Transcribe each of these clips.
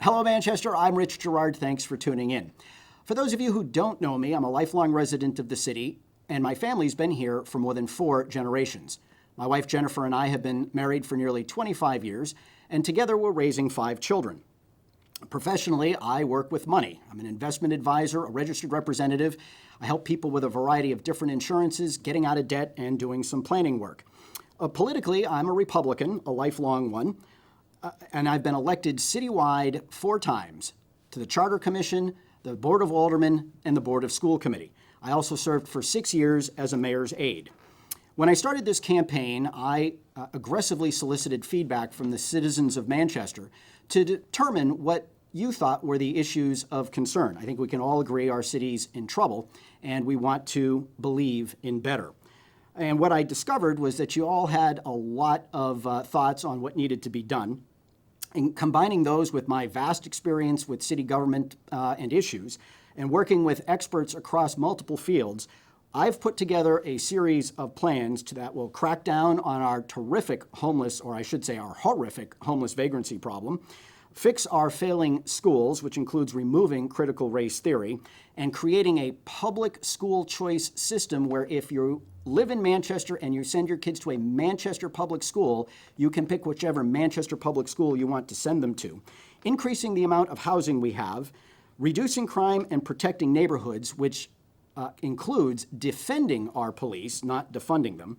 Hello, Manchester. I'm Rich Girard. Thanks for tuning in. For those of you who don't know me, I'm a lifelong resident of the city, and my family's been here for more than 4 generations. My wife Jennifer and I have been married for nearly 25 years, and together we're raising 5 children. Professionally, I work with money. I'm an investment advisor, a registered representative. I help people with a variety of different insurances, getting out of debt, and doing some planning work. Politically, I'm a Republican, a lifelong one, and I've been elected citywide 4 times to the Charter Commission, the Board of Aldermen, and the Board of School Committee. I also served for 6 years as a mayor's aide. When I started this campaign, I aggressively solicited feedback from the citizens of Manchester to determine what you thought were the issues of concern. I think we can all agree our city's in trouble, and we want to believe in better. And what I discovered was that you all had a lot of thoughts on what needed to be done. And combining those with my vast experience with city government and issues, and working with experts across multiple fields, I've put together a series of plans that will crack down on our terrific homeless, or I should say our horrific homeless vagrancy problem, fix our failing schools, which includes removing critical race theory, and creating a public school choice system where if you live in Manchester and you send your kids to a Manchester public school, you can pick whichever Manchester public school you want to send them to. Increasing the amount of housing we have, reducing crime and protecting neighborhoods, which includes defending our police, not defunding them.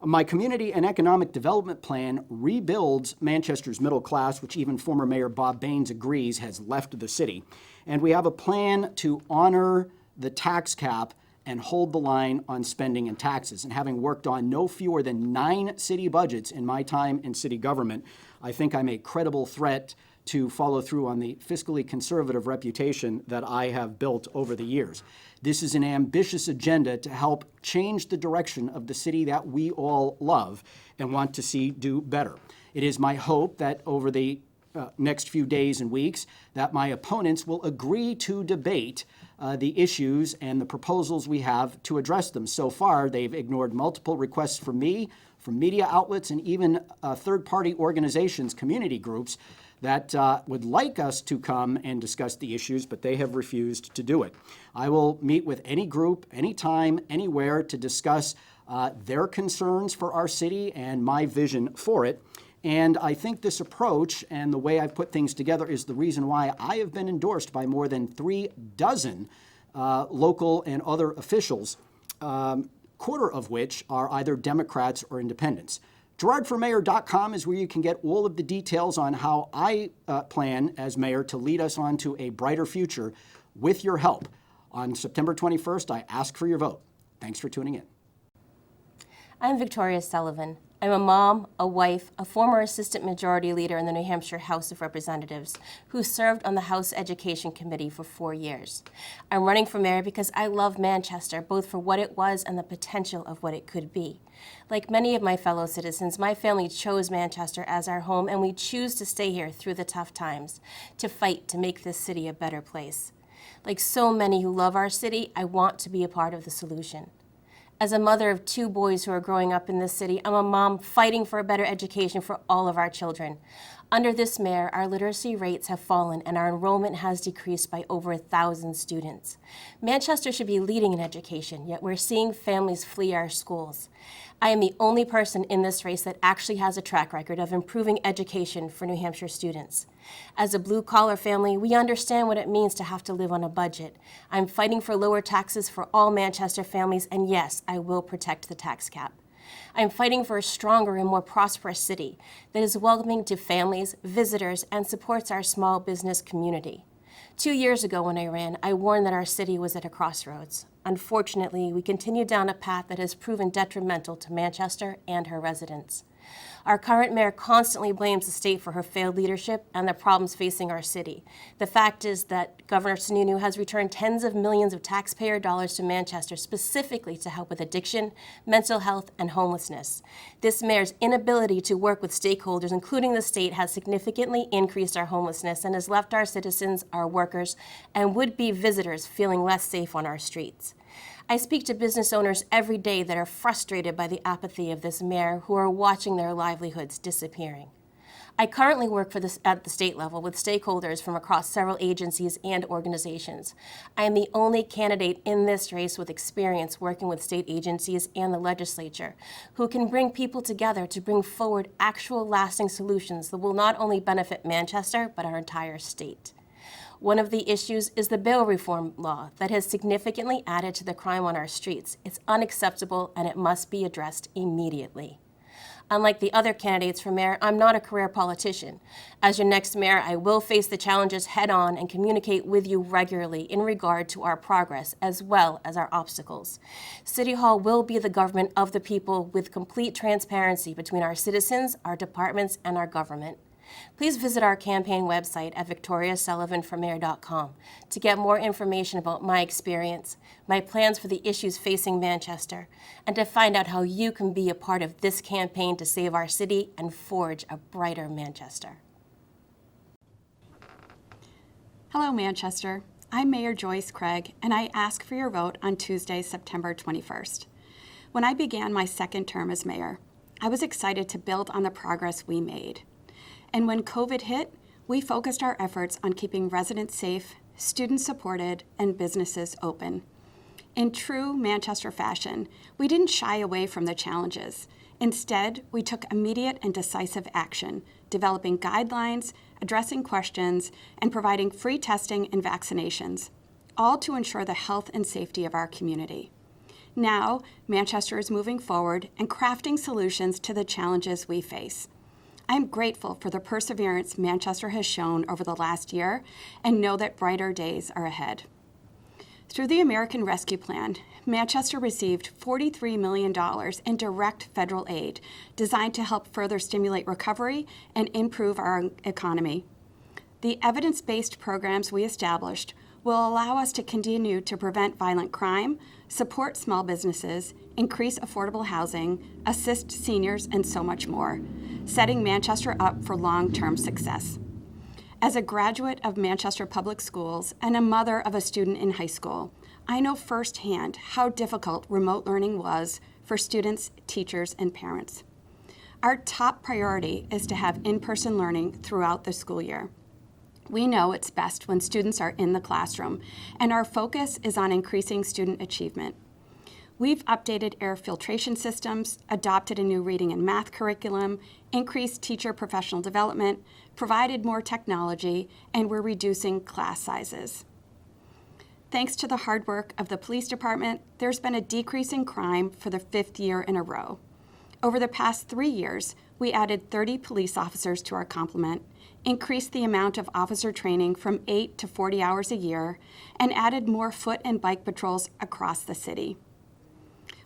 My community and economic development plan rebuilds Manchester's middle class, which even former Mayor Bob Baines agrees has left the city. And we have a plan to honor the tax cap and hold the line on spending and taxes. And having worked on no fewer than 9 city budgets in my time in city government, I think I'm a credible threat to follow through on the fiscally conservative reputation that I have built over the years. This is an ambitious agenda to help change the direction of the city that we all love and want to see do better. It is my hope that over the next few days and weeks that my opponents will agree to debate the issues and the proposals we have to address them. So far, they've ignored multiple requests from me, from media outlets, and even third-party organizations, community groups, that would like us to come and discuss the issues, but they have refused to do it. I will meet with any group, anytime, anywhere to discuss their concerns for our city and my vision for it. And I think this approach and the way I've put things together is the reason why I have been endorsed by more than 3 dozen local and other officials, quarter of which are either Democrats or independents. GIRARDformayor.com is where you can get all of the details on how I plan as mayor to lead us on to a brighter future with your help. On September 21st, I ask for your vote. Thanks for tuning in. I'm Victoria Sullivan. I'm a mom, a wife, a former assistant majority leader in the New Hampshire House of Representatives who served on the House Education Committee for 4 years. I'm running for mayor because I love Manchester, both for what it was and the potential of what it could be. Like many of my fellow citizens, my family chose Manchester as our home, and we choose to stay here through the tough times, to fight to make this city a better place. Like so many who love our city, I want to be a part of the solution. As a mother of 2 boys who are growing up in this city, I'm a mom fighting for a better education for all of our children. Under this mayor, our literacy rates have fallen and our enrollment has decreased by over 1,000 students. Manchester should be leading in education, yet we're seeing families flee our schools. I am the only person in this race that actually has a track record of improving education for New Hampshire students. As a blue-collar family, we understand what it means to have to live on a budget. I'm fighting for lower taxes for all Manchester families, and yes, I will protect the tax cap. I'm fighting for a stronger and more prosperous city that is welcoming to families, visitors, and supports our small business community. 2 years ago when I ran, I warned that our city was at a crossroads. Unfortunately, we continue down a path that has proven detrimental to Manchester and her residents. Our current mayor constantly blames the state for her failed leadership and the problems facing our city. The fact is that Governor Sununu has returned tens of millions of taxpayer dollars to Manchester specifically to help with addiction, mental health, and homelessness. This mayor's inability to work with stakeholders, including the state, has significantly increased our homelessness and has left our citizens, our workers, and would-be visitors feeling less safe on our streets. I speak to business owners every day that are frustrated by the apathy of this mayor who are watching their livelihoods disappearing. I currently work at the state level with stakeholders from across several agencies and organizations. I am the only candidate in this race with experience working with state agencies and the legislature who can bring people together to bring forward actual lasting solutions that will not only benefit Manchester, but our entire state. One of the issues is the bail reform law that has significantly added to the crime on our streets. It's unacceptable and it must be addressed immediately. Unlike the other candidates for mayor, I'm not a career politician. As your next mayor, I will face the challenges head-on and communicate with you regularly in regard to our progress as well as our obstacles. City Hall will be the government of the people with complete transparency between our citizens, our departments, and our government. Please visit our campaign website at victoriasullivanformayor.com to get more information about my experience, my plans for the issues facing Manchester, and to find out how you can be a part of this campaign to save our city and forge a brighter Manchester. Hello, Manchester. I'm Mayor Joyce Craig, and I ask for your vote on Tuesday, September 21st. When I began my second term as mayor, I was excited to build on the progress we made. And when COVID hit, we focused our efforts on keeping residents safe, students supported, and businesses open. In true Manchester fashion, we didn't shy away from the challenges. Instead, we took immediate and decisive action, developing guidelines, addressing questions, and providing free testing and vaccinations, all to ensure the health and safety of our community. Now, Manchester is moving forward and crafting solutions to the challenges we face. I am grateful for the perseverance Manchester has shown over the last year and know that brighter days are ahead. Through the American Rescue Plan, Manchester received $43 million in direct federal aid designed to help further stimulate recovery and improve our economy. The evidence-based programs we established will allow us to continue to prevent violent crime, support small businesses, increase affordable housing, assist seniors, and so much more, setting Manchester up for long-term success. As a graduate of Manchester Public Schools and a mother of a student in high school, I know firsthand how difficult remote learning was for students, teachers, and parents. Our top priority is to have in-person learning throughout the school year. We know it's best when students are in the classroom, and our focus is on increasing student achievement. We've updated air filtration systems, adopted a new reading and math curriculum, increased teacher professional development, provided more technology, and we're reducing class sizes. Thanks to the hard work of the police department, there's been a decrease in crime for the 5th year in a row. Over the past 3 years, we added 30 police officers to our complement, increased the amount of officer training from 8 to 40 hours a year, and added more foot and bike patrols across the city.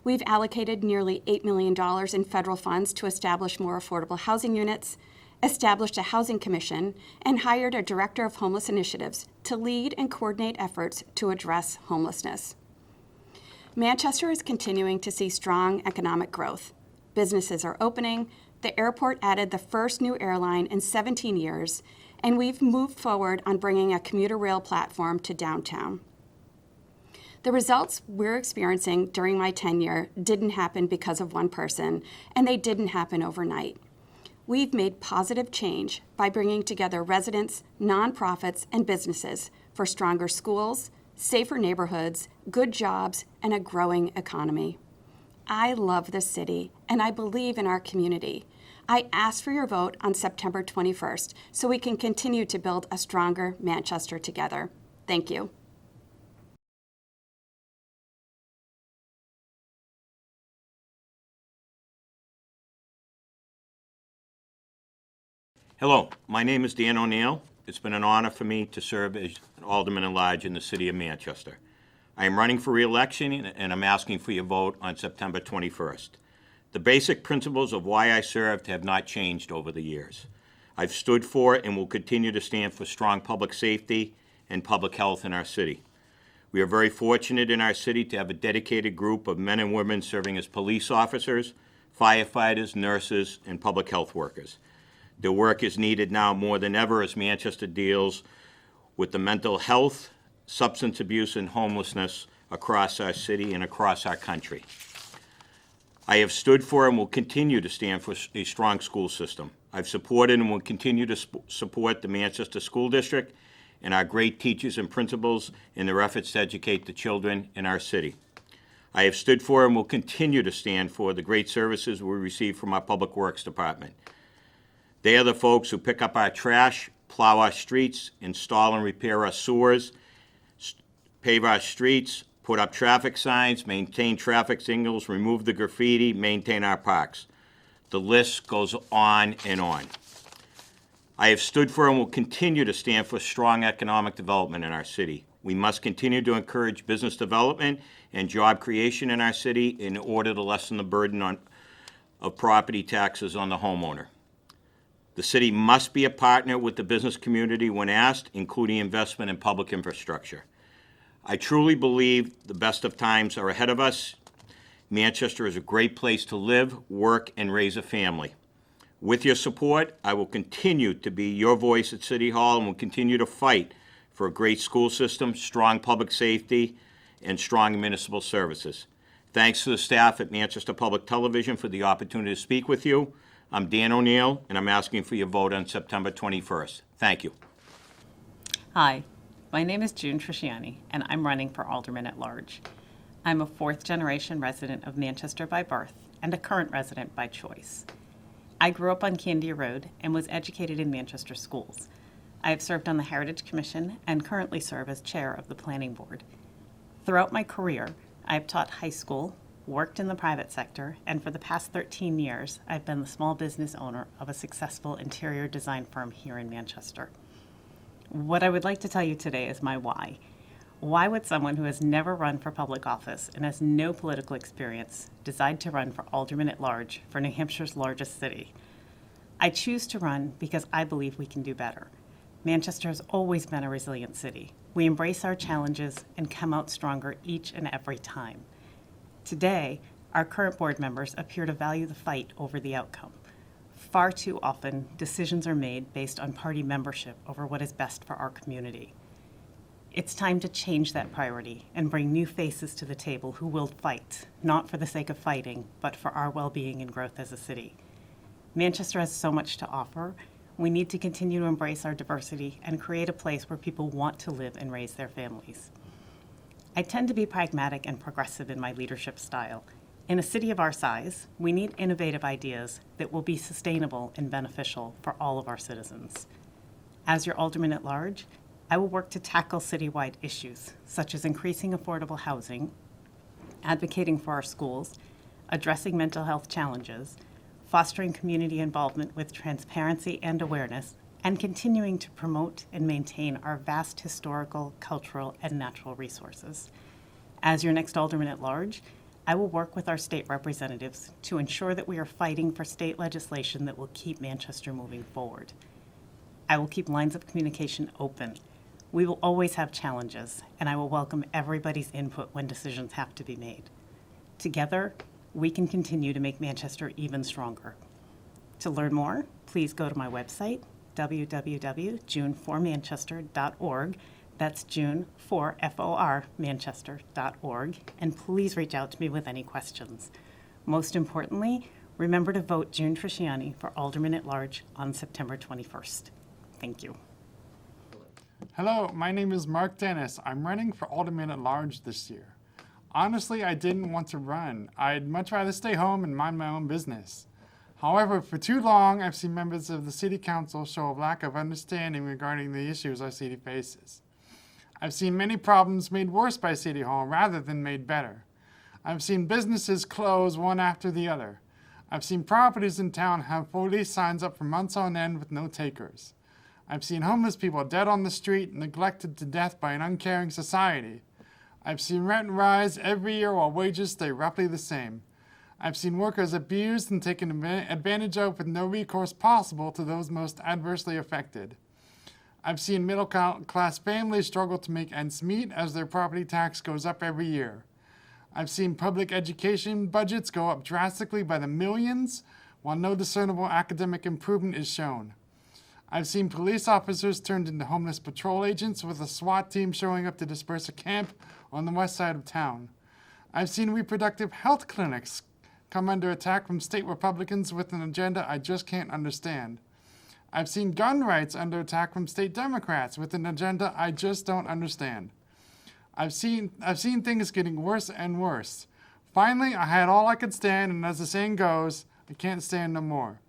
We've allocated nearly $8 million in federal funds to establish more affordable housing units, established a housing commission, and hired a director of homeless initiatives to lead and coordinate efforts to address homelessness. Manchester is continuing to see strong economic growth. Businesses are opening, the airport added the first new airline in 17 years, and we've moved forward on bringing a commuter rail platform to downtown. The results we're experiencing during my tenure didn't happen because of one person, and they didn't happen overnight. We've made positive change by bringing together residents, nonprofits, and businesses for stronger schools, safer neighborhoods, good jobs, and a growing economy. I love this city, and I believe in our community. I ask for your vote on September 21st so we can continue to build a stronger Manchester together. Thank you. Hello, my name is Dan O'Neill. It's been an honor for me to serve as an alderman-at-large in the city of Manchester. I am running for re-election and I'm asking for your vote on September 21st. The basic principles of why I served have not changed over the years. I've stood for and will continue to stand for strong public safety and public health in our city. We are very fortunate in our city to have a dedicated group of men and women serving as police officers, firefighters, nurses, and public health workers. Their work is needed now more than ever as Manchester deals with the mental health, substance abuse, and homelessness across our city and across our country. I have stood for and will continue to stand for a strong school system. I've supported and will continue to support the Manchester School District and our great teachers and principals in their efforts to educate the children in our city. I have stood for and will continue to stand for the great services we receive from our Public Works Department. They are the folks who pick up our trash, plow our streets, install and repair our sewers, pave our streets, put up traffic signs, maintain traffic signals, remove the graffiti, maintain our parks. The list goes on and on. I have stood for and will continue to stand for strong economic development in our city. We must continue to encourage business development and job creation in our city in order to lessen the burden of property taxes on the homeowner. The city must be a partner with the business community when asked, including investment in public infrastructure. I truly believe the best of times are ahead of us. Manchester is a great place to live, work, and raise a family. With your support, I will continue to be your voice at City Hall and will continue to fight for a great school system, strong public safety, and strong municipal services. Thanks to the staff at Manchester Public Television for the opportunity to speak with you. I'm Dan O'Neill, and I'm asking for your vote on September 21st. Thank you. Hi, my name is June TRISCIANI, and I'm running for Alderman at Large. I'm a fourth-generation resident of Manchester by birth and a current resident by choice. I grew up on Candia Road and was educated in Manchester schools. I have served on the Heritage Commission and currently serve as chair of the Planning Board. Throughout my career, I have taught high school, worked in the private sector, and for the past 13 years, I've been the small business owner of a successful interior design firm here in Manchester. What I would like to tell you today is my why. Why would someone who has never run for public office and has no political experience decide to run for Alderman at Large for New Hampshire's largest city? I choose to run because I believe we can do better. Manchester has always been a resilient city. We embrace our challenges and come out stronger each and every time. Today, our current board members appear to value the fight over the outcome. Far too often, decisions are made based on party membership over what is best for our community. It's time to change that priority and bring new faces to the table who will fight, not for the sake of fighting, but for our well-being and growth as a city. Manchester has so much to offer. We need to continue to embrace our diversity and create a place where people want to live and raise their families. I tend to be pragmatic and progressive in my leadership style. In a city of our size, we need innovative ideas that will be sustainable and beneficial for all of our citizens. As your Alderman at Large, I will work to tackle citywide issues, such as increasing affordable housing, advocating for our schools, addressing mental health challenges, fostering community involvement with transparency and awareness, and continuing to promote and maintain our vast historical, cultural, and natural resources. As your next Alderman at Large, I will work with our state representatives to ensure that we are fighting for state legislation that will keep Manchester moving forward. I will keep lines of communication open. We will always have challenges, and I will welcome everybody's input when decisions have to be made. Together, we can continue to make Manchester even stronger. To learn more, please go to my website, www.june4manchester.org. That's June for FOR Manchester.org. And please reach out to me with any questions. Most importantly, remember to vote June TRISCIANI for Alderman at Large on September 21st. Thank you. Hello, my name is Mark Dennis. I'm running for Alderman at Large this year. Honestly, I didn't want to run. I'd much rather stay home and mind my own business. However, for too long, I've seen members of the City Council show a lack of understanding regarding the issues our city faces. I've seen many problems made worse by City Hall rather than made better. I've seen businesses close one after the other. I've seen properties in town have for lease signs up for months on end with no takers. I've seen homeless people dead on the street, neglected to death by an uncaring society. I've seen rent rise every year while wages stay roughly the same. I've seen workers abused and taken advantage of with no recourse possible to those most adversely affected. I've seen middle-class families struggle to make ends meet as their property tax goes up every year. I've seen public education budgets go up drastically by the millions, while no discernible academic improvement is shown. I've seen police officers turned into homeless patrol agents with a SWAT team showing up to disperse a camp on the west side of town. I've seen reproductive health clinics come under attack from state Republicans with an agenda I just can't understand. I've seen gun rights under attack from state Democrats with an agenda I just don't understand. I've seen things getting worse and worse. Finally, I had all I could stand, and as the saying goes, I can't stand no more.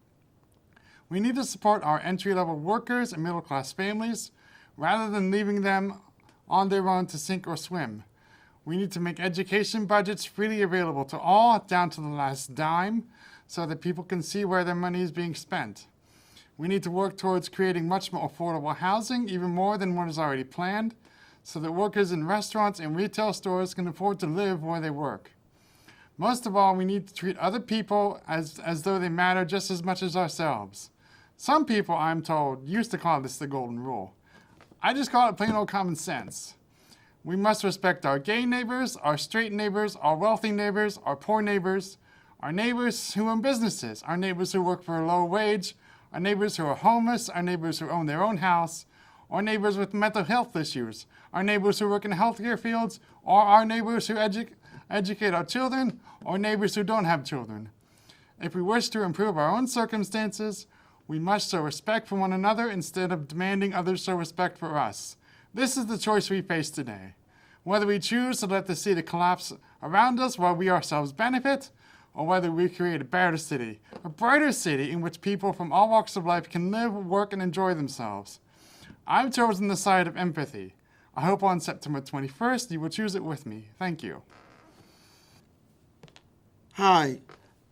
We need to support our entry-level workers and middle-class families rather than leaving them on their own to sink or swim. We need to make education budgets freely available to all, down to the last dime, so that people can see where their money is being spent. We need to work towards creating much more affordable housing, even more than what is already planned, so that workers in restaurants and retail stores can afford to live where they work. Most of all, we need to treat other people as though they matter just as much as ourselves. Some people, I'm told, used to call this the golden rule. I just call it plain old common sense. We must respect our gay neighbors, our straight neighbors, our wealthy neighbors, our poor neighbors, our neighbors who own businesses, our neighbors who work for a low wage, our neighbors who are homeless, our neighbors who own their own house, our neighbors with mental health issues, our neighbors who work in healthcare fields, or our neighbors who educate our children, or neighbors who don't have children. If we wish to improve our own circumstances, we must show respect for one another instead of demanding others show respect for us. This is the choice we face today. Whether we choose to let the city collapse around us while we ourselves benefit, or whether we create a brighter city in which people from all walks of life can live, work, and enjoy themselves. I've chosen the side of empathy. I hope on September 21st you will choose it with me. Thank you. Hi,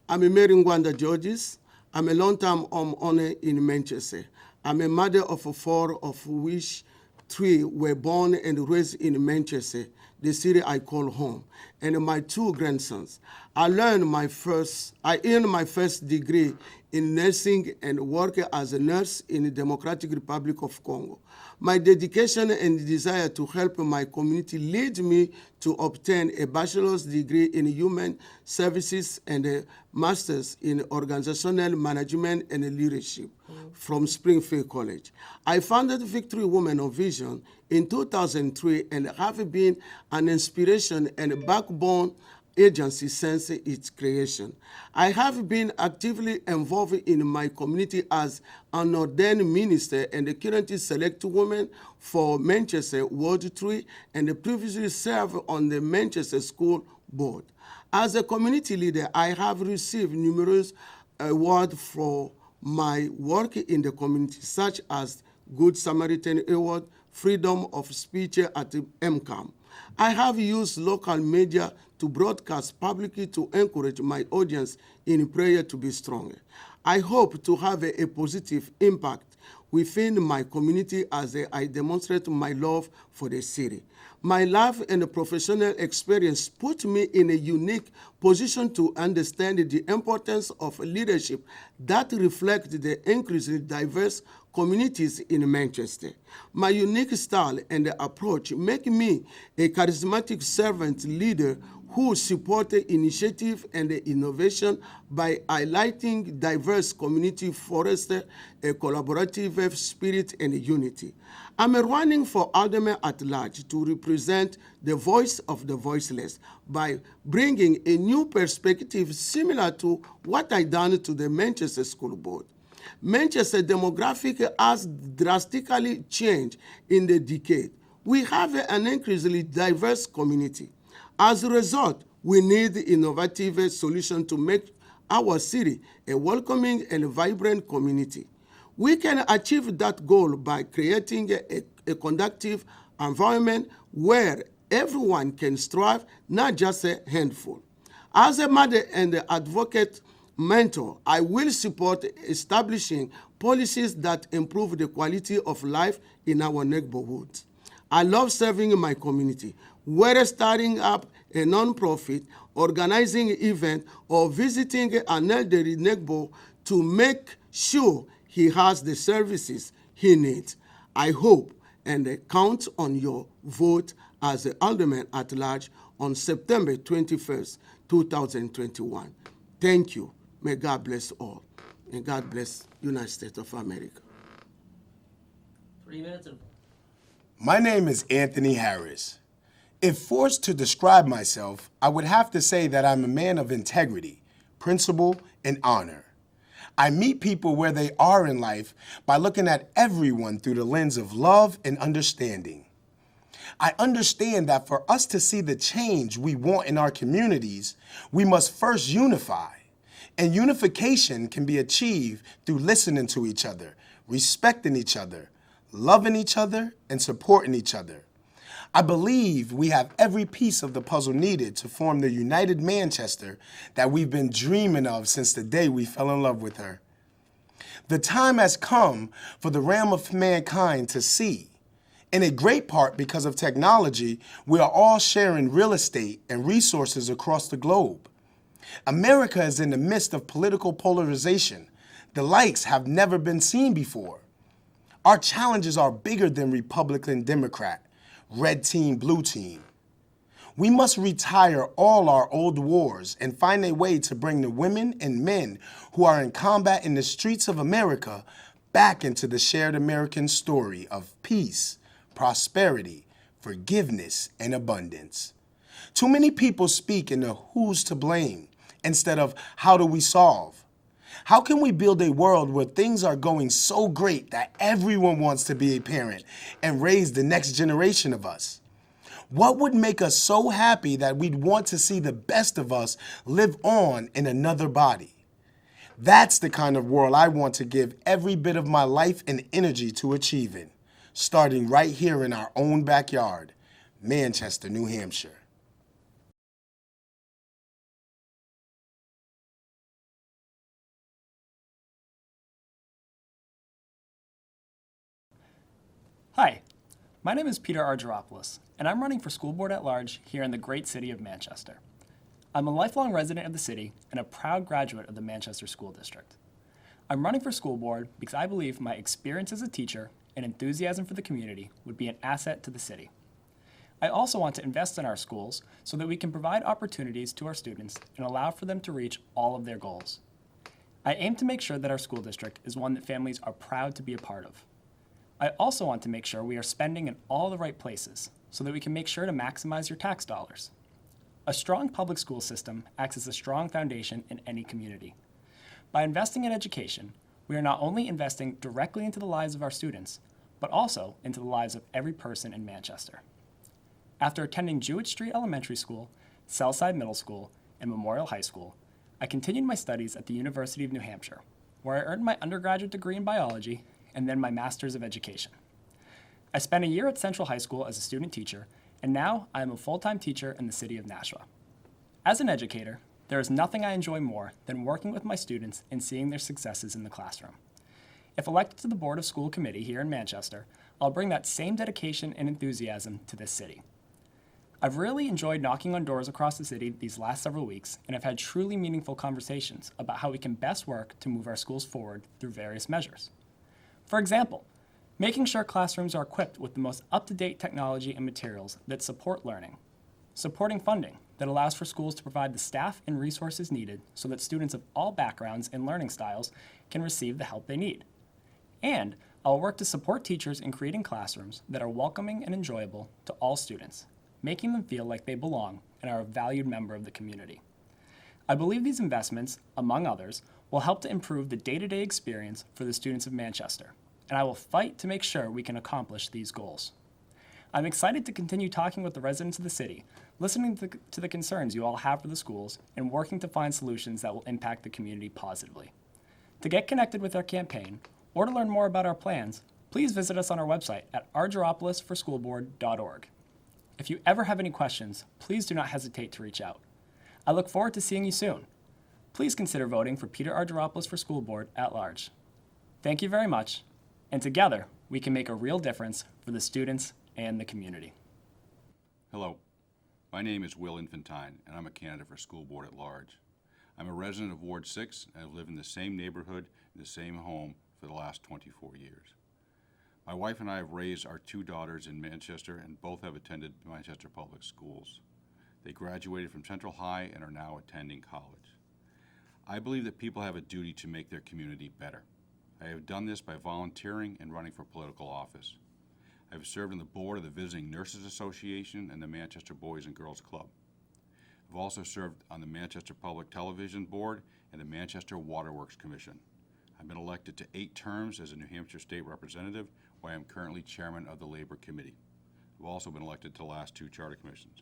I'm NGWANDA Georges. I'm a long-time homeowner in Manchester. I'm a mother of four, of which 3 were born and raised in Manchester, the city I call home, and my 2 grandsons. I earned my first degree in nursing and work as a nurse in the Democratic Republic of Congo. My dedication and desire to help my community led me to obtain a bachelor's degree in human services and a master's in organizational management and leadership from Springfield College. I founded Victory Women of Vision in 2003 and have been an inspiration and backbone agency since its creation. I have been actively involved in my community as an ordained minister and currently select women for Manchester Ward 3 and previously served on the Manchester School Board. As a community leader, I have received numerous awards for my work in the community, such as Good Samaritan Award, Freedom of Speech at MCAM. I have used local media to broadcast publicly to encourage my audience in prayer to be stronger. I hope to have a positive impact within my community as I demonstrate my love for the city. My life and professional experience put me in a unique position to understand the importance of leadership that reflects the increasingly diverse communities in Manchester. My unique style and approach make me a charismatic servant leader who support initiative and innovation by highlighting diverse community foster a collaborative spirit and unity. I'm running for alderman at large to represent the voice of the voiceless by bringing a new perspective similar to what I done to the Manchester School Board. Manchester demographic has drastically changed in the decade. We have an increasingly diverse community. As a result, we need innovative solutions to make our city a welcoming and vibrant community. We can achieve that goal by creating a conducive environment where everyone can strive, not just a handful. As a mother and advocate mentor, I will support establishing policies that improve the quality of life in our neighborhoods. I love serving my community, whether starting up a nonprofit, organizing an event, or visiting an elderly neighbor to make sure he has the services he needs. I hope and count on your vote as the alderman at large on September 21st, 2021. Thank you. May God bless all. And God bless United States of America. 3 minutes. My name is Anthony Harris. If forced to describe myself, I would have to say that I'm a man of integrity, principle, and honor. I meet people where they are in life by looking at everyone through the lens of love and understanding. I understand that for us to see the change we want in our communities, we must first unify. And unification can be achieved through listening to each other, respecting each other, loving each other, and supporting each other. I believe we have every piece of the puzzle needed to form the united Manchester that we've been dreaming of since the day we fell in love with her. The time has come for the realm of mankind to see. In a great part because of technology, we are all sharing real estate and resources across the globe. America is in the midst of political polarization. The likes have never been seen before. Our challenges are bigger than Republican, Democrat, red team, blue team. We must retire all our old wars and find a way to bring the women and men who are in combat in the streets of America back into the shared American story of peace, prosperity, forgiveness, and abundance. Too many people speak in the who's to blame instead of how do we solve. How can we build a world where things are going so great that everyone wants to be a parent and raise the next generation of us? What would make us so happy that we'd want to see the best of us live on in another body? That's the kind of world I want to give every bit of my life and energy to achieving, starting right here in our own backyard, Manchester, New Hampshire. Hi, my name is Peter Argeropoulos, and I'm running for school board at large here in the great city of Manchester. I'm a lifelong resident of the city and a proud graduate of the Manchester School District. I'm running for school board because I believe my experience as a teacher and enthusiasm for the community would be an asset to the city. I also want to invest in our schools so that we can provide opportunities to our students and allow for them to reach all of their goals. I aim to make sure that our school district is one that families are proud to be a part of. I also want to make sure we are spending in all the right places so that we can make sure to maximize your tax dollars. A strong public school system acts as a strong foundation in any community. By investing in education, we are not only investing directly into the lives of our students, but also into the lives of every person in Manchester. After attending Jewett Street Elementary School, Southside Middle School, and Memorial High School, I continued my studies at the University of New Hampshire, where I earned my undergraduate degree in biology and then my Master's of Education. I spent a year at Central High School as a student teacher, and now I am a full-time teacher in the city of Nashua. As an educator, there is nothing I enjoy more than working with my students and seeing their successes in the classroom. If elected to the Board of School Committee here in Manchester, I'll bring that same dedication and enthusiasm to this city. I've really enjoyed knocking on doors across the city these last several weeks, and I've had truly meaningful conversations about how we can best work to move our schools forward through various measures. For example, making sure classrooms are equipped with the most up-to-date technology and materials that support learning, supporting funding that allows for schools to provide the staff and resources needed so that students of all backgrounds and learning styles can receive the help they need. And I'll work to support teachers in creating classrooms that are welcoming and enjoyable to all students, making them feel like they belong and are a valued member of the community. I believe these investments, among others, will help to improve the day-to-day experience for the students of Manchester, and I will fight to make sure we can accomplish these goals. I'm excited to continue talking with the residents of the city, listening to the concerns you all have for the schools, and working to find solutions that will impact the community positively. To get connected with our campaign, or to learn more about our plans, please visit us on our website at argeropoulossforschoolboard.org. If you ever have any questions, please do not hesitate to reach out. I look forward to seeing you soon. Please consider voting for Peter Argeropoulos for School Board at large. Thank you very much, and together we can make a real difference for the students and the community. Hello, my name is Will Infantine, and I'm a candidate for School Board at large. I'm a resident of Ward 6, and I've lived in the same neighborhood, in the same home for the last 24 years. My wife and I have raised our 2 daughters in Manchester, and both have attended Manchester Public Schools. They graduated from Central High and are now attending college. I believe that people have a duty to make their community better. I have done this by volunteering and running for political office. I have served on the board of the Visiting Nurses Association and the Manchester Boys and Girls Club. I've also served on the Manchester Public Television Board and the Manchester Waterworks Commission. I've been elected to 8 terms as a New Hampshire State Representative, where I am currently Chairman of the Labor Committee. I've also been elected to the last 2 charter commissions.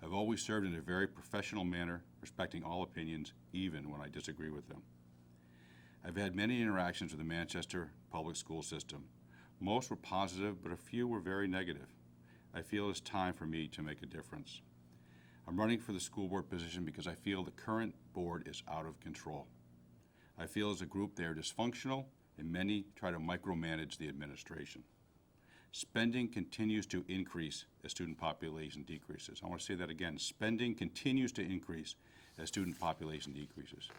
I've always served in a very professional manner, respecting all opinions, even when I disagree with them. I've had many interactions with the Manchester public school system. Most were positive, but a few were very negative. I feel it's time for me to make a difference. I'm running for the school board position because I feel the current board is out of control. I feel as a group they are dysfunctional, and many try to micromanage the administration. Spending continues to increase as student population decreases. I want to say that again. Spending continues to increase as student population decreases.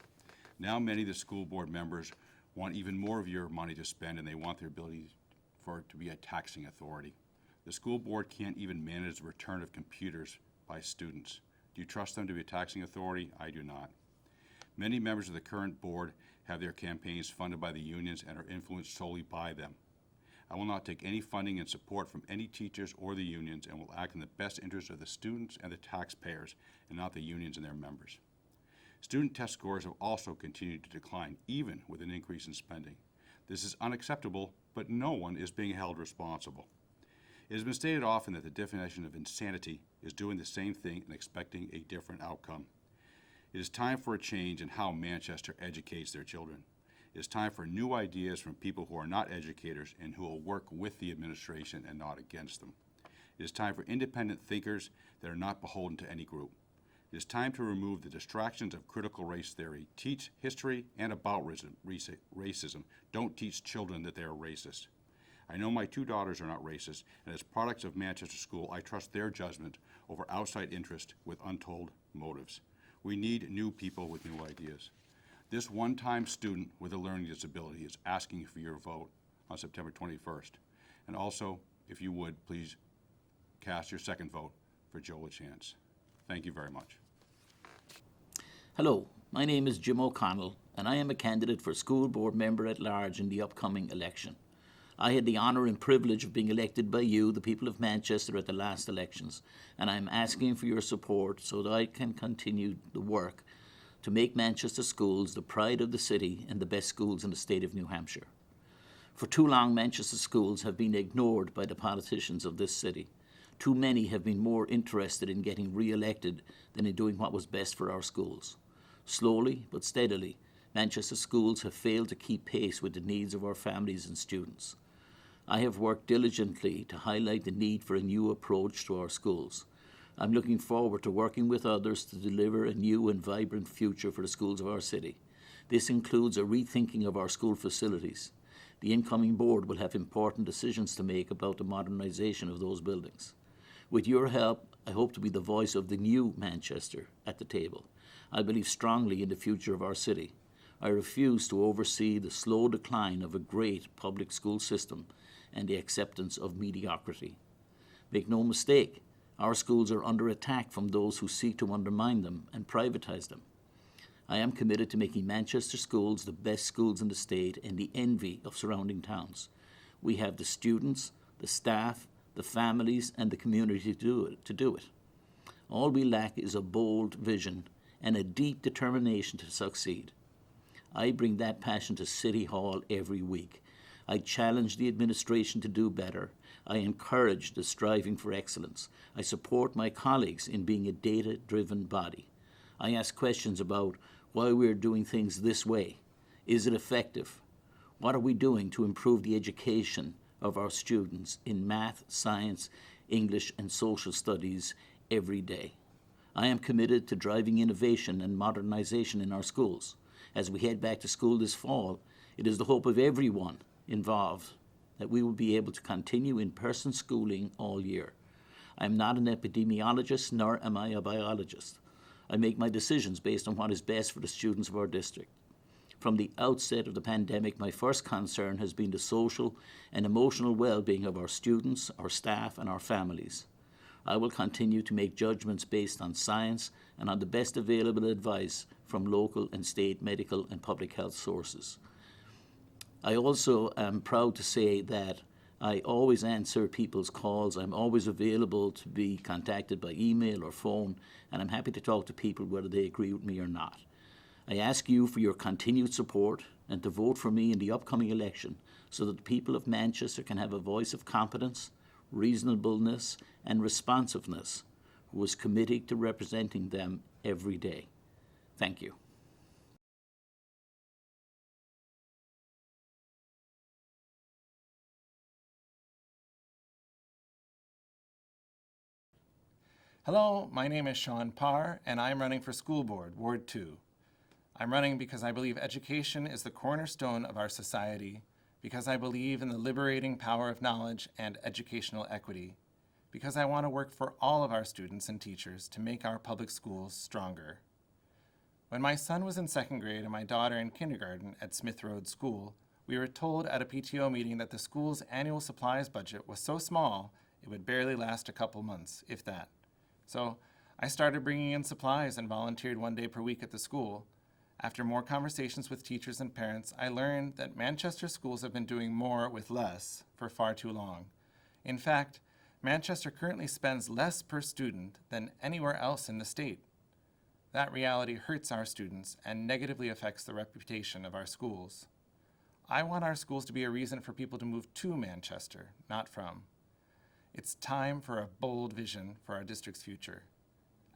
Now many of the school board members want even more of your money to spend, and they want their ability for it to be a taxing authority. The school board can't even manage the return of computers by students. Do you trust them to be a taxing authority? I do not. Many members of the current board have their campaigns funded by the unions and are influenced solely by them. I will not take any funding and support from any teachers or the unions, and will act in the best interest of the students and the taxpayers, and not the unions and their members. Student test scores have also continued to decline, even with an increase in spending. This is unacceptable, but no one is being held responsible. It has been stated often that the definition of insanity is doing the same thing and expecting a different outcome. It is time for a change in how Manchester educates their children. It is time for new ideas from people who are not educators and who will work with the administration and not against them. It is time for independent thinkers that are not beholden to any group. It is time to remove the distractions of critical race theory. Teach history and about racism. Don't teach children that they are racist. I know my 2 daughters are not racist, and as products of Manchester School, I trust their judgment over outside interest with untold motives. We need new people with new ideas. This one-time student with a learning disability is asking for your vote on September 21st. And also, if you would, please cast your second vote for Joe LaChance. Thank you very much. Hello, my name is Jim O'Connell, and I am a candidate for school board member at large in the upcoming election. I had the honour and privilege of being elected by you, the people of Manchester, at the last elections, and I am asking for your support so that I can continue the work to make Manchester schools the pride of the city and the best schools in the state of New Hampshire. For too long, Manchester schools have been ignored by the politicians of this city. Too many have been more interested in getting re-elected than in doing what was best for our schools. Slowly but steadily, Manchester schools have failed to keep pace with the needs of our families and students. I have worked diligently to highlight the need for a new approach to our schools. I'm looking forward to working with others to deliver a new and vibrant future for the schools of our city. This includes a rethinking of our school facilities. The incoming board will have important decisions to make about the modernisation of those buildings. With your help, I hope to be the voice of the new Manchester at the table. I believe strongly in the future of our city. I refuse to oversee the slow decline of a great public school system and the acceptance of mediocrity. Make no mistake, our schools are under attack from those who seek to undermine them and privatise them. I am committed to making Manchester schools the best schools in the state and the envy of surrounding towns. We have the students, the staff, the families, and the community to do it. All we lack is a bold vision and a deep determination to succeed. I bring that passion to City Hall every week. I challenge the administration to do better. I encourage the striving for excellence. I support my colleagues in being a data-driven body. I ask questions about why we're doing things this way. Is it effective? What are we doing to improve the education of our students in math, science, English, and social studies every day? I am committed to driving innovation and modernization in our schools. As we head back to school this fall, it is the hope of everyone involved that we will be able to continue in-person schooling all year. I am not an epidemiologist, nor am I a biologist. I make my decisions based on what is best for the students of our district. From the outset of the pandemic, my first concern has been the social and emotional well-being of our students, our staff, and our families. I will continue to make judgments based on science and on the best available advice from local and state medical and public health sources. I also am proud to say that I always answer people's calls. I'm always available to be contacted by email or phone, and I'm happy to talk to people whether they agree with me or not. I ask you for your continued support and to vote for me in the upcoming election so that the people of Manchester can have a voice of competence, reasonableness, and responsiveness who is committed to representing them every day. Thank you. Hello, my name is Sean Parr, and I'm running for School Board, Ward 2. I'm running because I believe education is the cornerstone of our society, because I believe in the liberating power of knowledge and educational equity, because I want to work for all of our students and teachers to make our public schools stronger. When my son was in 2nd grade and my daughter in kindergarten at Smith Road School, we were told at a PTO meeting that the school's annual supplies budget was so small it would barely last a couple months, if that. So I started bringing in supplies and volunteered 1 day per week at the school. After more conversations with teachers and parents, I learned that Manchester schools have been doing more with less for far too long. In fact, Manchester currently spends less per student than anywhere else in the state. That reality hurts our students and negatively affects the reputation of our schools. I want our schools to be a reason for people to move to Manchester, not from. It's time for a bold vision for our district's future.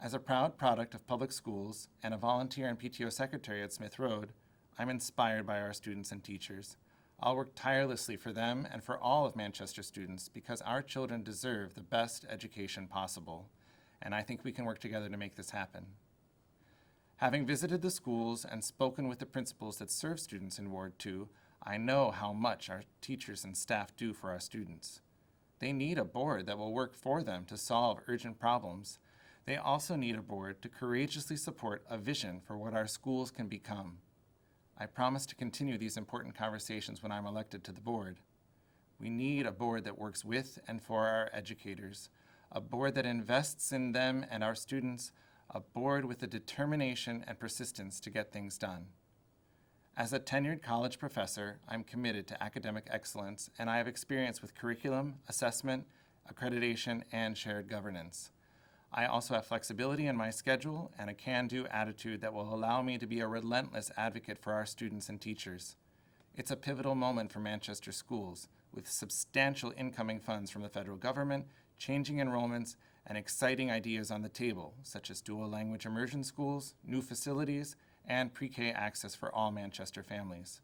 As a proud product of public schools and a volunteer and PTO secretary at Smith Road, I'm inspired by our students and teachers. I'll work tirelessly for them and for all of Manchester students because our children deserve the best education possible, and I think we can work together to make this happen. Having visited the schools and spoken with the principals that serve students in Ward 2, I know how much our teachers and staff do for our students. They need a board that will work for them to solve urgent problems. They also need a board to courageously support a vision for what our schools can become. I promise to continue these important conversations when I'm elected to the board. We need a board that works with and for our educators, a board that invests in them and our students, a board with the determination and persistence to get things done. As a tenured college professor, I'm committed to academic excellence, and I have experience with curriculum, assessment, accreditation, and shared governance. I also have flexibility in my schedule and a can-do attitude that will allow me to be a relentless advocate for our students and teachers. It's a pivotal moment for Manchester schools, with substantial incoming funds from the federal government, changing enrollments, and exciting ideas on the table, such as dual language immersion schools, new facilities, and pre-K access for all Manchester families.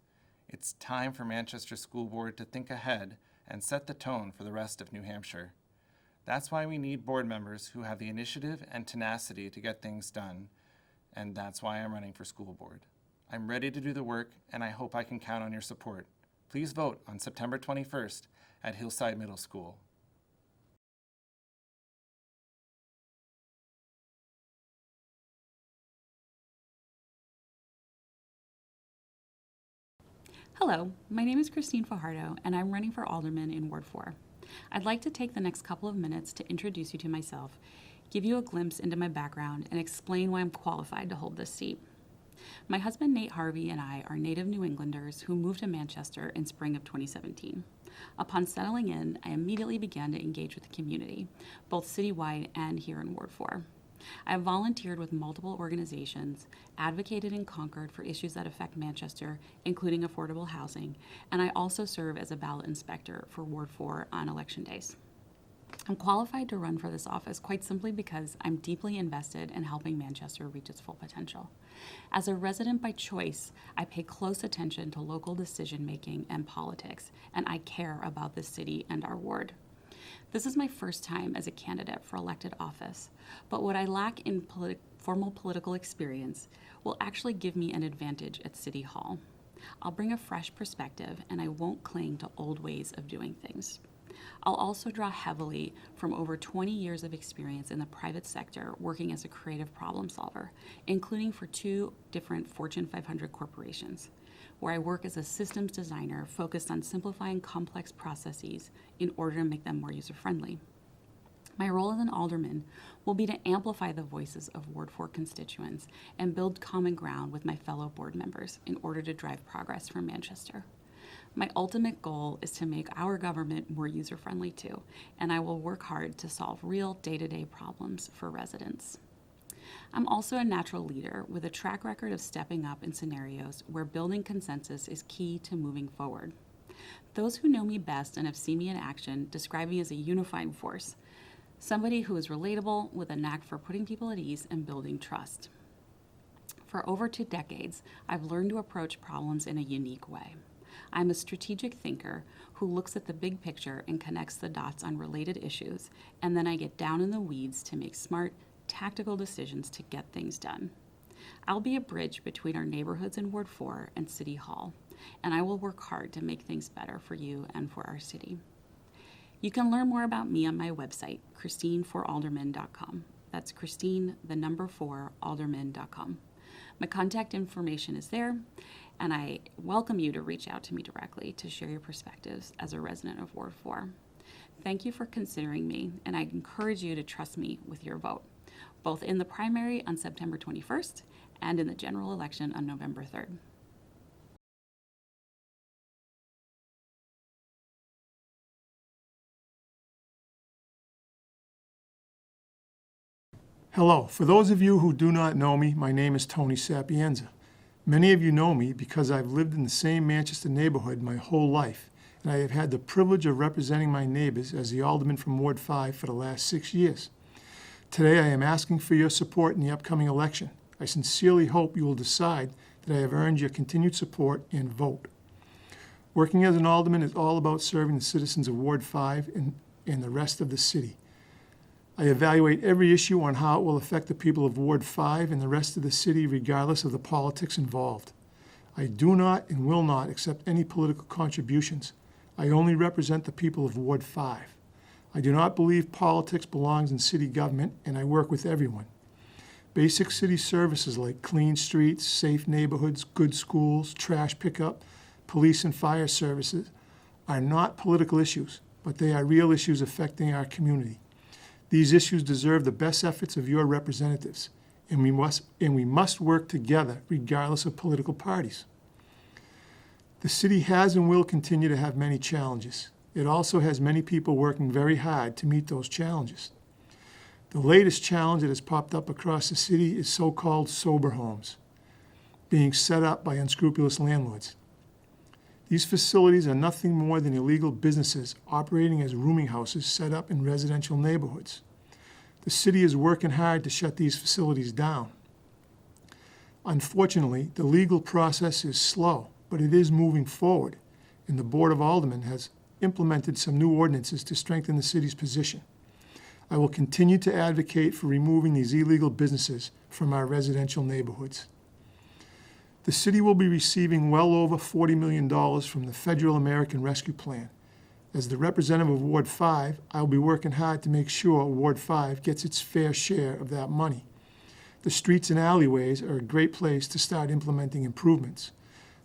It's time for Manchester School Board to think ahead and set the tone for the rest of New Hampshire. That's why we need board members who have the initiative and tenacity to get things done, and that's why I'm running for school board. I'm ready to do the work, and I hope I can count on your support. Please vote on September 21st at Hillside Middle School. Hello, my name is Christine Fajardo, and I'm running for alderman in Ward 4. I'd like to take the next couple of minutes to introduce you to myself, give you a glimpse into my background, and explain why I'm qualified to hold this seat. My husband Nate Harvey and I are native New Englanders who moved to Manchester in spring of 2017. Upon settling in, I immediately began to engage with the community, both citywide and here in Ward 4. I have volunteered with multiple organizations, advocated in Concord for issues that affect Manchester, including affordable housing, and I also serve as a ballot inspector for Ward 4 on election days. I'm qualified to run for this office quite simply because I'm deeply invested in helping Manchester reach its full potential. As a resident by choice, I pay close attention to local decision-making and politics, and I care about the city and our ward. This is my first time as a candidate for elected office, but what I lack in formal political experience will actually give me an advantage at City Hall. I'll bring a fresh perspective, and I won't cling to old ways of doing things. I'll also draw heavily from over 20 years of experience in the private sector working as a creative problem solver, including for 2 different Fortune 500 corporations, where I work as a systems designer focused on simplifying complex processes in order to make them more user-friendly. My role as an alderman will be to amplify the voices of Ward 4 constituents and build common ground with my fellow board members in order to drive progress for Manchester. My ultimate goal is to make our government more user-friendly too, and I will work hard to solve real day-to-day problems for residents. I'm also a natural leader with a track record of stepping up in scenarios where building consensus is key to moving forward. Those who know me best and have seen me in action describe me as a unifying force, somebody who is relatable with a knack for putting people at ease and building trust. For over 2 decades, I've learned to approach problems in a unique way. I'm a strategic thinker who looks at the big picture and connects the dots on related issues, and then I get down in the weeds to make smart, tactical decisions to get things done. I'll be a bridge between our neighborhoods in Ward 4 and City Hall, and I will work hard to make things better for you and for our city. You can learn more about me on my website, christineforalderman.com. That's Christine, the number 4, alderman.com. My contact information is there, and I welcome you to reach out to me directly to share your perspectives as a resident of Ward 4. Thank you for considering me, and I encourage you to trust me with your vote, both in the primary on September 21st and in the general election on November 3rd. Hello. For those of you who do not know me, my name is Tony Sapienza. Many of you know me because I've lived in the same Manchester neighborhood my whole life, and I have had the privilege of representing my neighbors as the alderman from Ward 5 for the last 6 years. Today I am asking for your support in the upcoming election. I sincerely hope you will decide that I have earned your continued support and vote. Working as an alderman is all about serving the citizens of Ward 5 and the rest of the city. I evaluate every issue on how it will affect the people of Ward 5 and the rest of the city regardless of the politics involved. I do not and will not accept any political contributions. I only represent the people of Ward 5. I do not believe politics belongs in city government, and I work with everyone. Basic city services like clean streets, safe neighborhoods, good schools, trash pickup, police and fire services are not political issues, but they are real issues affecting our community. These issues deserve the best efforts of your representatives, and we must work together regardless of political parties. The city has and will continue to have many challenges. It also has many people working very hard to meet those challenges. The latest challenge that has popped up across the city is so-called sober homes being set up by unscrupulous landlords. These facilities are nothing more than illegal businesses operating as rooming houses set up in residential neighborhoods. The city is working hard to shut these facilities down. Unfortunately, the legal process is slow, but it is moving forward, and the Board of Aldermen has implemented some new ordinances to strengthen the city's position. I will continue to advocate for removing these illegal businesses from our residential neighborhoods. The city will be receiving well over $40 million from the Federal American Rescue Plan. As the representative of Ward 5, I will be working hard to make sure Ward 5 gets its fair share of that money. The streets and alleyways are a great place to start implementing improvements.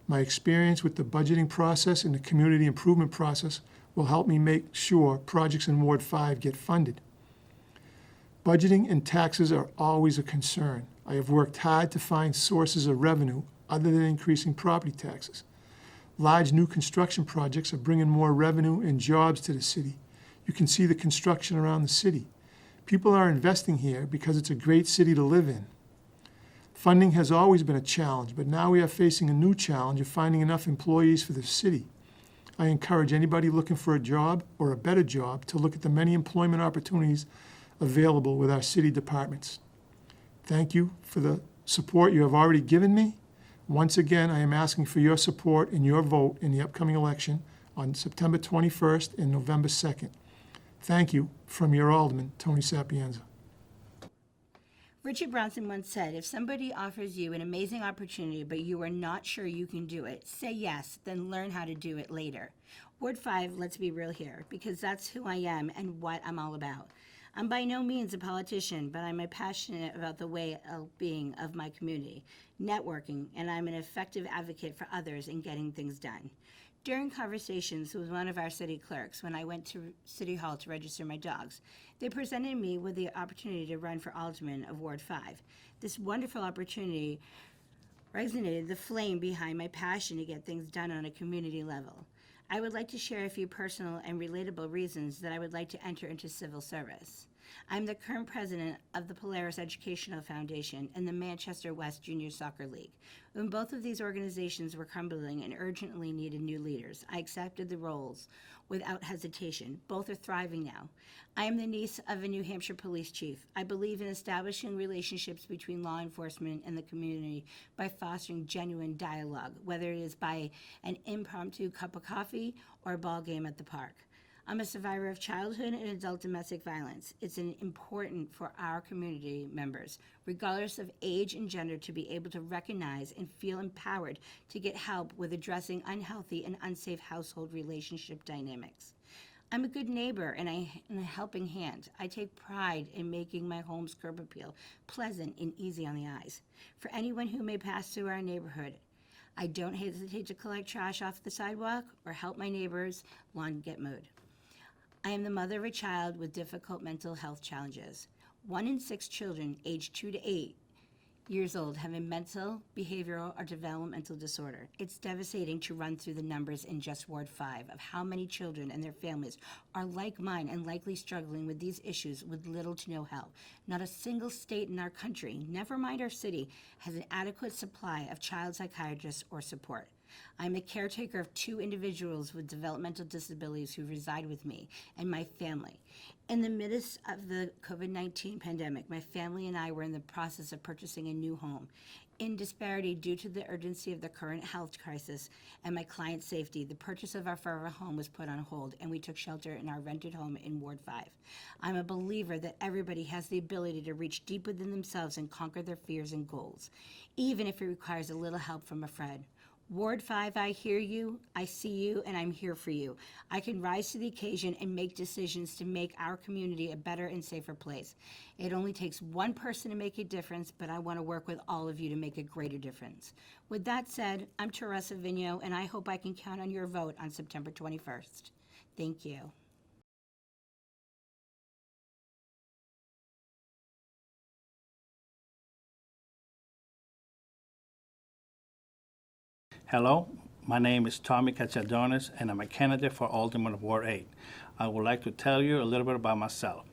My experience with the budgeting process and the community improvement process will help me make sure projects in Ward 5 get funded. Budgeting and taxes are always a concern. I have worked hard to find sources of revenue other than increasing property taxes. Large new construction projects are bringing more revenue and jobs to the city. You can see the construction around the city. People are investing here because it's a great city to live in. Funding has always been a challenge, but now we are facing a new challenge of finding enough employees for the city. I encourage anybody looking for a job or a better job to look at the many employment opportunities available with our city departments. Thank you for the support you have already given me. Once again, I am asking for your support and your vote in the upcoming election on September 21st and November 2nd. Thank you from your Alderman, Tony Sapienza. Richard Branson once said, if somebody offers you an amazing opportunity but you are not sure you can do it, say yes, then learn how to do it later. Ward 5, let's be real here, because that's who I am and what I'm all about. I'm by no means a politician, but I'm passionate about the way of being of my community, networking, and I'm an effective advocate for others in getting things done. During conversations with one of our city clerks when I went to City Hall to register my dogs, they presented me with the opportunity to run for alderman of Ward 5. This wonderful opportunity resonated the flame behind my passion to get things done on a community level. I would like to share a few personal and relatable reasons that I would like to enter into civil service. I'm the current president of the Polaris Educational Foundation and the Manchester West Junior Soccer League. When both of these organizations were crumbling and urgently needed new leaders, I accepted the roles without hesitation. Both are thriving now. I am the niece of a New Hampshire police chief. I believe in establishing relationships between law enforcement and the community by fostering genuine dialogue, whether it is by an impromptu cup of coffee or a ball game at the park. I'm a survivor of childhood and adult domestic violence. It's important for our community members, regardless of age and gender, to be able to recognize and feel empowered to get help with addressing unhealthy and unsafe household relationship dynamics. I'm a good neighbor and a helping hand. I take pride in making my home's curb appeal pleasant and easy on the eyes. For anyone who may pass through our neighborhood, I don't hesitate to collect trash off the sidewalk or help my neighbor's lawn get mowed. I am the mother of a child with difficult mental health challenges. 1 in 6 children aged 2 to 8 years old have a mental, behavioral, or developmental disorder. It's devastating to run through the numbers in just Ward 5 of how many children and their families are like mine and likely struggling with these issues with little to no help. Not a single state in our country, never mind our city, has an adequate supply of child psychiatrists or support. I'm a caretaker of 2 individuals with developmental disabilities who reside with me and my family. In the midst of the COVID-19 pandemic, my family and I were in the process of purchasing a new home. In disparity due to the urgency of the current health crisis and my client's safety, the purchase of our forever home was put on hold and we took shelter in our rented home in Ward 5. I'm a believer that everybody has the ability to reach deep within themselves and conquer their fears and goals, even if it requires a little help from a friend. Ward 5, I hear you, I see you, and I'm here for you. I can rise to the occasion and make decisions to make our community a better and safer place. It only takes one person to make a difference, but I want to work with all of you to make a greater difference. With that said, I'm Teresa Vigno, and I hope I can count on your vote on September 21st. Thank you. Hello, my name is Tommy Cachadonis, and I'm a candidate for Alderman of Ward 8. I would like to tell you a little bit about myself.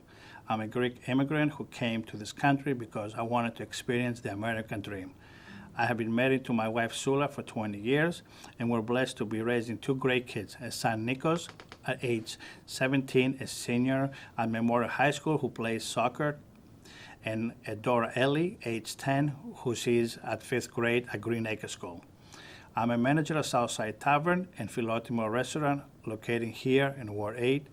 I'm a Greek immigrant who came to this country because I wanted to experience the American dream. I have been married to my wife Sula for 20 years, and we're blessed to be raising 2 great kids, a son Nikos at age 17, a senior at Memorial High School who plays soccer, and a daughter Ellie, age 10, who is at 5th grade at Green Acre School. I'm a manager of Southside Tavern and Philotimo Restaurant located here in Ward 8.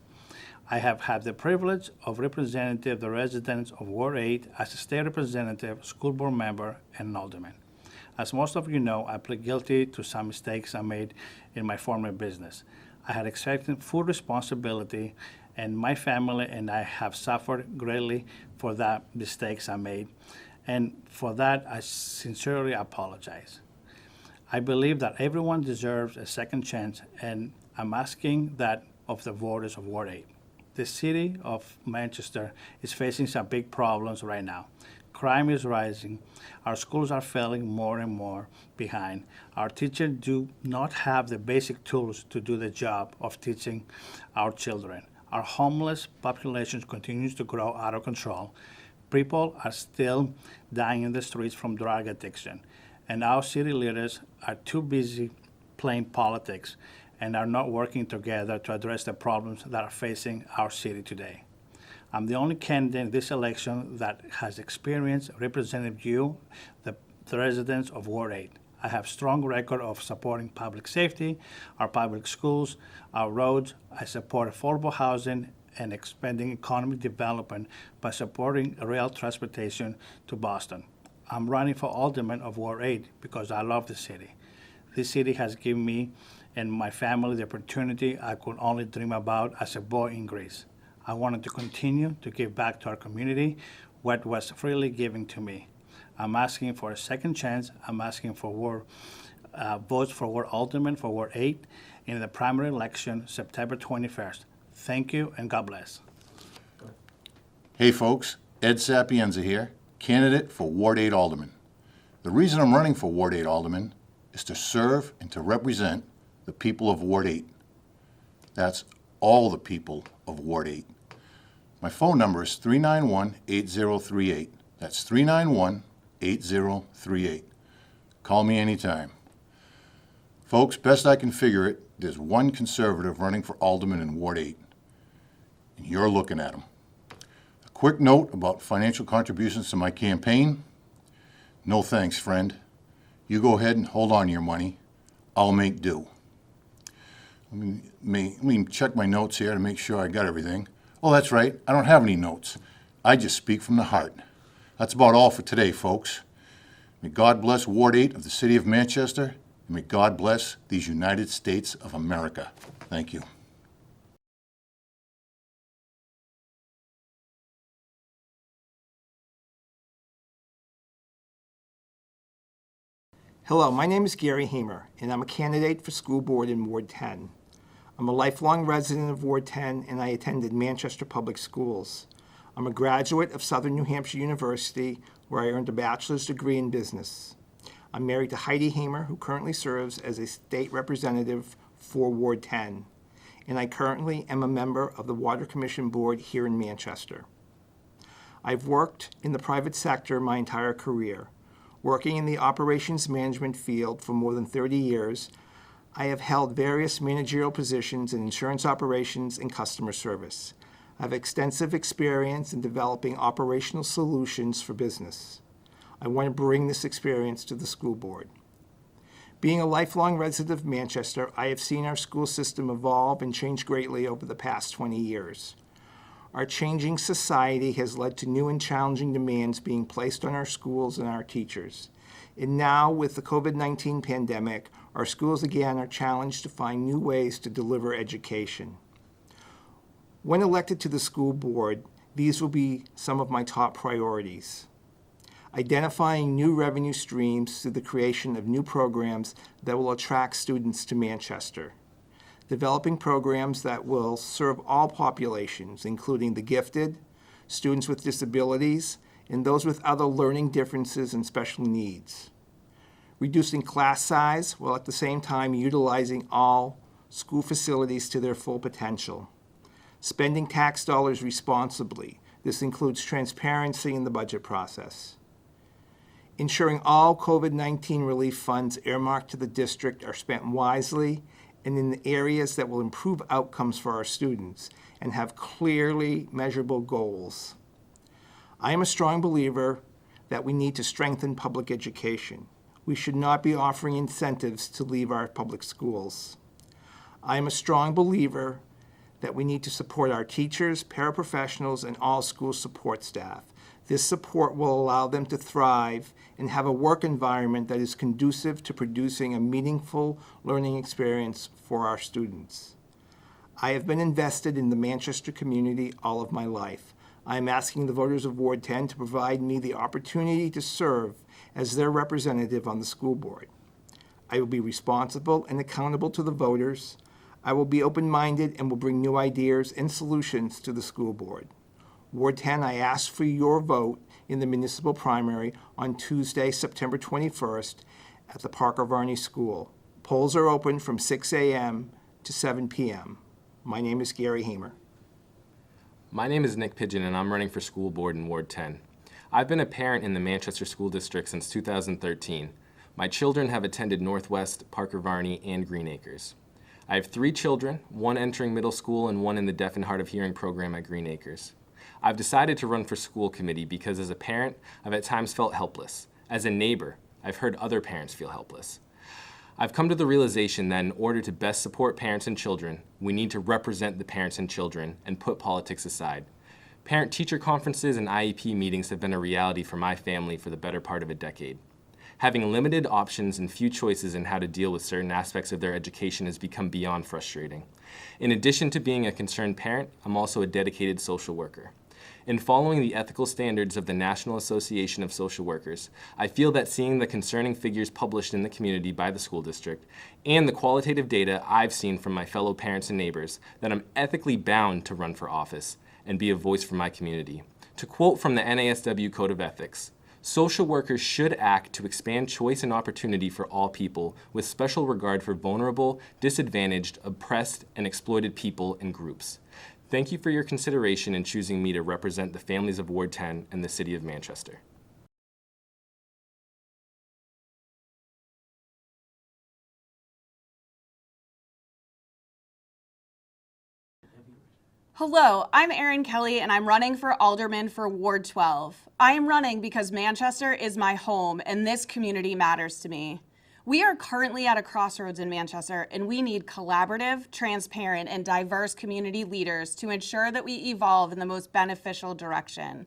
I have had the privilege of representing the residents of Ward 8 as a state representative, school board member, and alderman. As most of you know, I plead guilty to some mistakes I made in my former business. I had accepted full responsibility, and my family and I have suffered greatly for the mistakes I made, and for that I sincerely apologize. I believe that everyone deserves a second chance, and I'm asking that of the voters of Ward 8. The city of Manchester is facing some big problems right now. Crime is rising. Our schools are falling more and more behind. Our teachers do not have the basic tools to do the job of teaching our children. Our homeless population continues to grow out of control. People are still dying in the streets from drug addiction. And our city leaders are too busy playing politics and are not working together to address the problems that are facing our city today. I'm the only candidate in this election that has experience representing you, the residents of Ward 8. I have a strong record of supporting public safety, our public schools, our roads. I support affordable housing and expanding economic development by supporting rail transportation to Boston. I'm running for alderman of Ward 8 because I love the city. This city has given me and my family the opportunity I could only dream about as a boy in Greece. I wanted to continue to give back to our community what was freely given to me. I'm asking for a second chance. I'm asking for votes for Ward Alderman for Ward 8 in the primary election, September 21st. Thank you, and God bless. Hey folks, Ed Sapienza here, candidate for Ward 8 Alderman. The reason I'm running for Ward 8 Alderman is to serve and to represent the people of Ward 8. That's all the people of Ward 8. My phone number is 391-8038. That's 391-8038. Call me anytime. Folks, best I can figure it, there's one conservative running for alderman in Ward 8, and you're looking at him. A quick note about financial contributions to my campaign. No thanks, friend. You go ahead and hold on to your money. I'll make do. Let me check my notes here to make sure I got everything. Oh, that's right. I don't have any notes. I just speak from the heart. That's about all for today, folks. May God bless Ward 8 of the City of Manchester, and may God bless these United States of America. Thank you. Hello, my name is Gary Hamer, and I'm a candidate for school board in Ward 10. I'm a lifelong resident of Ward 10, and I attended Manchester Public Schools. I'm a graduate of Southern New Hampshire University, where I earned a bachelor's degree in business. I'm married to Heidi Hamer, who currently serves as a state representative for Ward 10, and I currently am a member of the Water Commission Board here in Manchester. I've worked in the private sector my entire career. Working in the operations management field for more than 30 years, I have held various managerial positions in insurance operations and customer service. I have extensive experience in developing operational solutions for business. I want to bring this experience to the school board. Being a lifelong resident of Manchester, I have seen our school system evolve and change greatly over the past 20 years. Our changing society has led to new and challenging demands being placed on our schools and our teachers. And now, with the COVID-19 pandemic, our schools again are challenged to find new ways to deliver education. When elected to the school board, these will be some of my top priorities. Identifying new revenue streams through the creation of new programs that will attract students to Manchester. Developing programs that will serve all populations, including the gifted, students with disabilities, and those with other learning differences and special needs. Reducing class size while at the same time utilizing all school facilities to their full potential. Spending tax dollars responsibly. This includes transparency in the budget process. Ensuring all COVID-19 relief funds earmarked to the district are spent wisely and in the areas that will improve outcomes for our students and have clearly measurable goals. I am a strong believer that we need to strengthen public education. We should not be offering incentives to leave our public schools. I am a strong believer that we need to support our teachers, paraprofessionals, and all school support staff. This support will allow them to thrive and have a work environment that is conducive to producing a meaningful learning experience for our students. I have been invested in the Manchester community all of my life. I am asking the voters of Ward 10 to provide me the opportunity to serve as their representative on the school board. I will be responsible and accountable to the voters. I will be open-minded and will bring new ideas and solutions to the school board. Ward 10, I ask for your vote in the municipal primary on Tuesday, September 21st at the Parker Varney School. Polls are open from 6 a.m. to 7 p.m. My name is Gary Hamer. My name is Nick Pigeon, and I'm running for school board in Ward 10. I've been a parent in the Manchester School District since 2013. My children have attended Northwest, Parker Varney, and Green Acres. I have 3 children, one entering middle school and one in the Deaf and Hard of Hearing program at Green Acres. I've decided to run for school committee because as a parent, I've at times felt helpless. As a neighbor, I've heard other parents feel helpless. I've come to the realization that in order to best support parents and children, we need to represent the parents and children and put politics aside. Parent-teacher conferences and IEP meetings have been a reality for my family for the better part of a decade. Having limited options and few choices in how to deal with certain aspects of their education has become beyond frustrating. In addition to being a concerned parent, I'm also a dedicated social worker. In following the ethical standards of the National Association of Social Workers, I feel that seeing the concerning figures published in the community by the school district and the qualitative data I've seen from my fellow parents and neighbors, that I'm ethically bound to run for office and be a voice for my community. To quote from the NASW Code of Ethics, Social workers should act to expand choice and opportunity for all people, with special regard for vulnerable, disadvantaged, oppressed, and exploited people and groups. Thank you for your consideration in choosing me to represent the families of Ward 10 and the City of Manchester. Hello, I'm Erin Kelly and I'm running for Alderman for Ward 12. I am running because Manchester is my home and this community matters to me. We are currently at a crossroads in Manchester and we need collaborative, transparent, and diverse community leaders to ensure that we evolve in the most beneficial direction.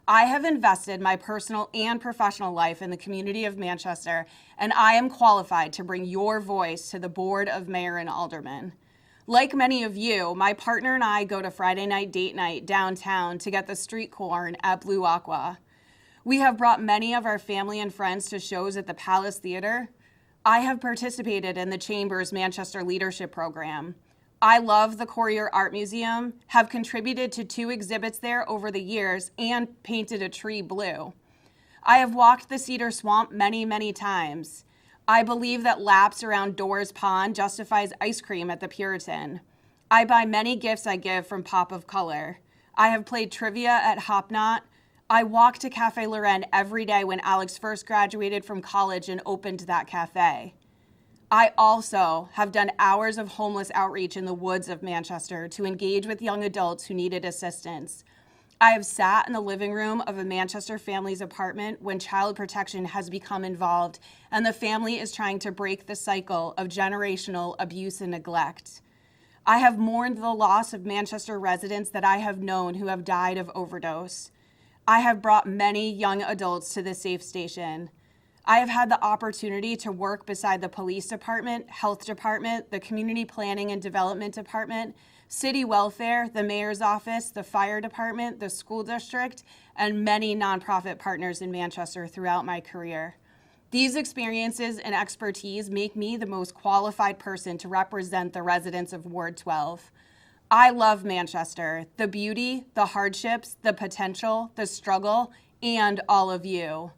I have invested my personal and professional life in the community of Manchester and I am qualified to bring your voice to the Board of Mayor and Aldermen. Like many of you, my partner and I go to Friday night date night downtown to get the street corn at Blue Aqua. We have brought many of our family and friends to shows at the Palace Theater. I have participated in the Chamber's Manchester Leadership Program. I love the Courier Art Museum, have contributed to 2 exhibits there over the years, and painted a tree blue. I have walked the Cedar Swamp many, many times. I believe that laps around Doors Pond justifies ice cream at the Puritan. I buy many gifts I give from Pop of Color. I have played trivia at Hop Knot. I walk to Cafe Loren every day when Alex first graduated from college and opened that cafe. I also have done hours of homeless outreach in the woods of Manchester to engage with young adults who needed assistance. I have sat in the living room of a Manchester family's apartment when child protection has become involved and the family is trying to break the cycle of generational abuse and neglect. I have mourned the loss of Manchester residents that I have known who have died of overdose. I have brought many young adults to the Safe Station. I have had the opportunity to work beside the police department, health department, the community planning and development department, city welfare, the mayor's office, the fire department, the school district, and many nonprofit partners in Manchester throughout my career. These experiences and expertise make me the most qualified person to represent the residents of Ward 12. I love Manchester, the beauty, the hardships, the potential, the struggle, and all of you.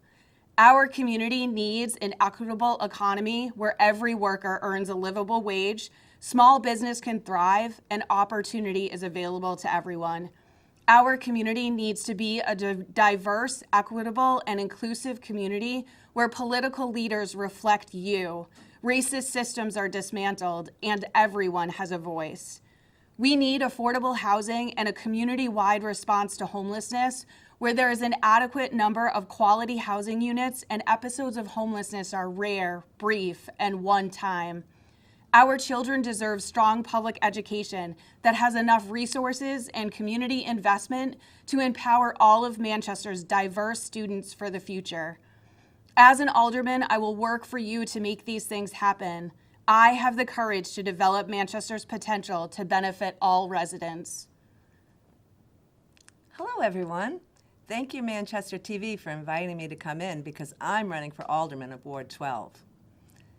Our community needs an equitable economy where every worker earns a livable wage, small business can thrive, and opportunity is available to everyone. Our community needs to be a diverse, equitable, and inclusive community where political leaders reflect you, racist systems are dismantled, and everyone has a voice. We need affordable housing and a community-wide response to homelessness where there is an adequate number of quality housing units and episodes of homelessness are rare, brief, and one time. Our children deserve strong public education that has enough resources and community investment to empower all of Manchester's diverse students for the future. As an alderman, I will work for you to make these things happen. I have the courage to develop Manchester's potential to benefit all residents. Hello, everyone. Thank you, Manchester TV, for inviting me to come in because I'm running for Alderman of Ward 12.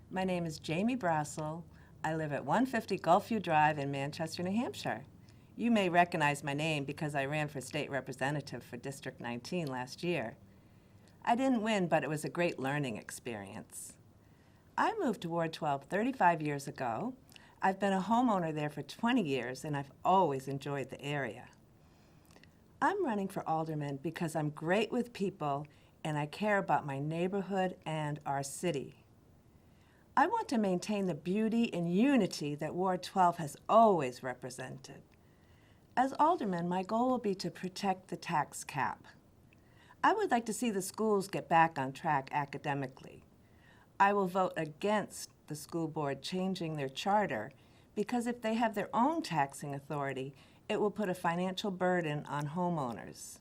My name is Jamie Brassel. I live at 150 Gulfview Drive in Manchester, New Hampshire. You may recognize my name because I ran for state representative for District 19 last year. I didn't win, but it was a great learning experience. I moved to Ward 12 35 years ago. I've been a homeowner there for 20 years, and I've always enjoyed the area. I'm running for alderman because I'm great with people, and I care about my neighborhood and our city. I want to maintain the beauty and unity that Ward 12 has always represented. As alderman, my goal will be to protect the tax cap. I would like to see the schools get back on track academically. I will vote against the school board changing their charter because if they have their own taxing authority, it will put a financial burden on homeowners.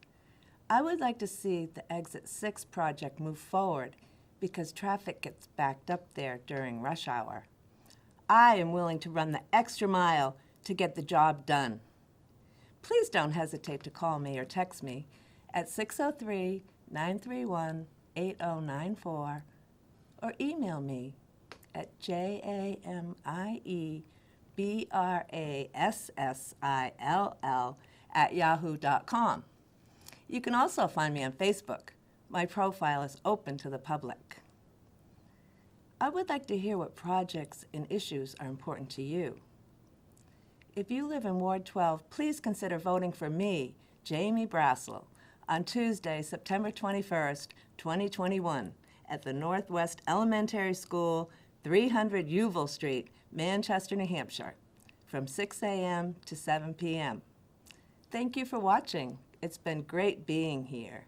I would like to see the Exit 6 project move forward because traffic gets backed up there during rush hour. I am willing to run the extra mile to get the job done. Please don't hesitate to call me or text me at 603-931-8094 or email me at JAMIEBRASSILL@yahoo.com. You can also find me on Facebook. My profile is open to the public. I would like to hear what projects and issues are important to you. If you live in Ward 12, please consider voting for me, Jamie Brassell, on Tuesday, September 21st, 2021, at the Northwest Elementary School, 300 Yeovil Street, Manchester, New Hampshire, from 6 a.m. to 7 p.m. Thank you for watching. It's been great being here.